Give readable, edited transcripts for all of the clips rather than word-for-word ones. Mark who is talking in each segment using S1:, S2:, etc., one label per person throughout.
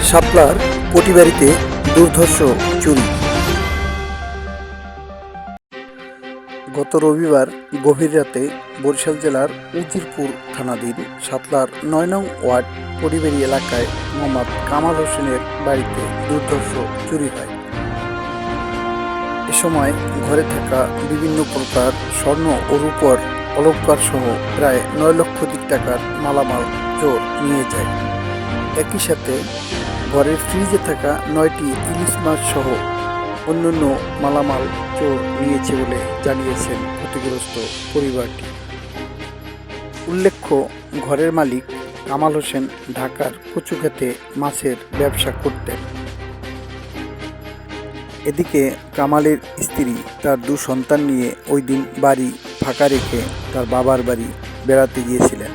S1: শাপলার পটিবাড়িতে দুর্ধর্ষ চুরি। গত রবিবার গভীর রাতে বরিশাল জেলার উজিরপুর থানাধীন শাপলার ৯ নং ওয়ার্ড পটিবাড়ি এলাকায় মোহাম্মদ কামাল হোসেনের বাড়িতে দুর্ধর্ষ চুরি হয়। এ সময় ঘরে থাকা বিভিন্ন প্রকার স্বর্ণ ও রূপোর অলংকার সহ প্রায় ৯ লক্ষাধিক টাকার মালামাল চোর নিয়ে যায়। একই সাথে ঘরের ফ্রিজে থাকা ৯টি ইলিশ মাছ সহ অন্যান্য মালামাল চোর নিয়েছে বলে জানিয়েছেন ক্ষতিগ্রস্ত পরিবারটি। উল্লেখ্য, ঘরের মালিক কামাল হোসেন ঢাকার কচুক্ষেতে মাছের ব্যবসা করতেন। এদিকে কামালের স্ত্রী তার ২ সন্তান নিয়ে ওই দিন বাড়ি ফাঁকা রেখে তার বাবার বাড়ি বেড়াতে গিয়েছিলেন,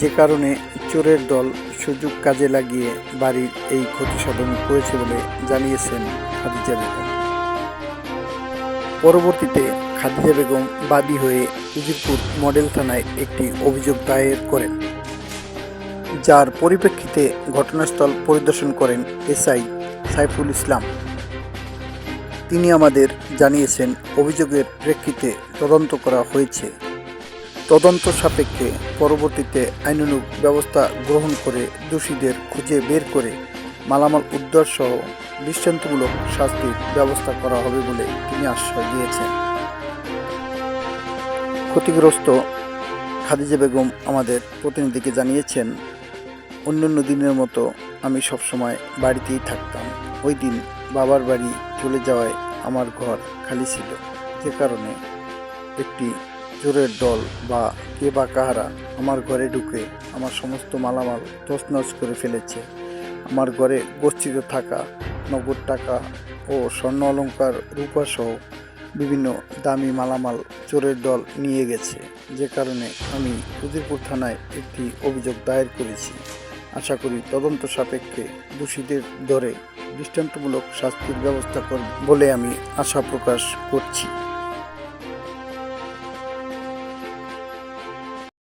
S1: যে কারণে চোরের দল সুযোগ কাজে লাগিয়ে বাড়ির এই ক্ষতিসাধন করেছে বলে জানিয়েছেন খাদিজা বেগম। পরবর্তীতে খাদিজা বেগম বাদী হয়ে উজিরপুর মডেল থানায় একটি অভিযোগ দায়ের করেন, যার পরিপ্রেক্ষিতে ঘটনাস্থল পরিদর্শন করেন এসআই সাইফুল ইসলাম। তিনি আমাদের জানিয়েছেন, অভিযোগের প্রেক্ষিতে তদন্ত করা হয়েছে। তদন্ত সাপেক্ষে পরবর্তীতে আইনানুগ ব্যবস্থা গ্রহণ করে দোষীদের খুঁজে বের করে মালামাল উদ্ধার সহ দৃষ্টান্তমূলক শাস্তির ব্যবস্থা করা হবে বলে তিনি আশ্বাস দিয়েছেন। ক্ষতিগ্রস্ত খাদিজা বেগম আমাদের প্রতিনিধিকে জানিয়েছেন, অন্যান্য দিনের মতো আমি সবসময় বাড়িতেই থাকতাম। ওই দিন বাবার বাড়ি চলে যাওয়ায় আমার ঘর খালি ছিল, যে কারণে একটি চোরের দল বা কে বা কাহারা আমার ঘরে ঢুকে আমার সমস্ত মালামাল তছনছ করে ফেলেছে। আমার ঘরে গচ্ছিত থাকা নগদ টাকা ও স্বর্ণ অলংকার রূপা সহ বিভিন্ন দামি মালামাল চোরের দল নিয়ে গেছে, যে কারণে আমি উজিরপুর থানায় একটি অভিযোগ দায়ের করেছি। আশা করি তদন্ত সাপেক্ষে দোষীদের ধরে দৃষ্টান্তমূলক শাস্তির ব্যবস্থা করবে বলে আমি আশা প্রকাশ করছি।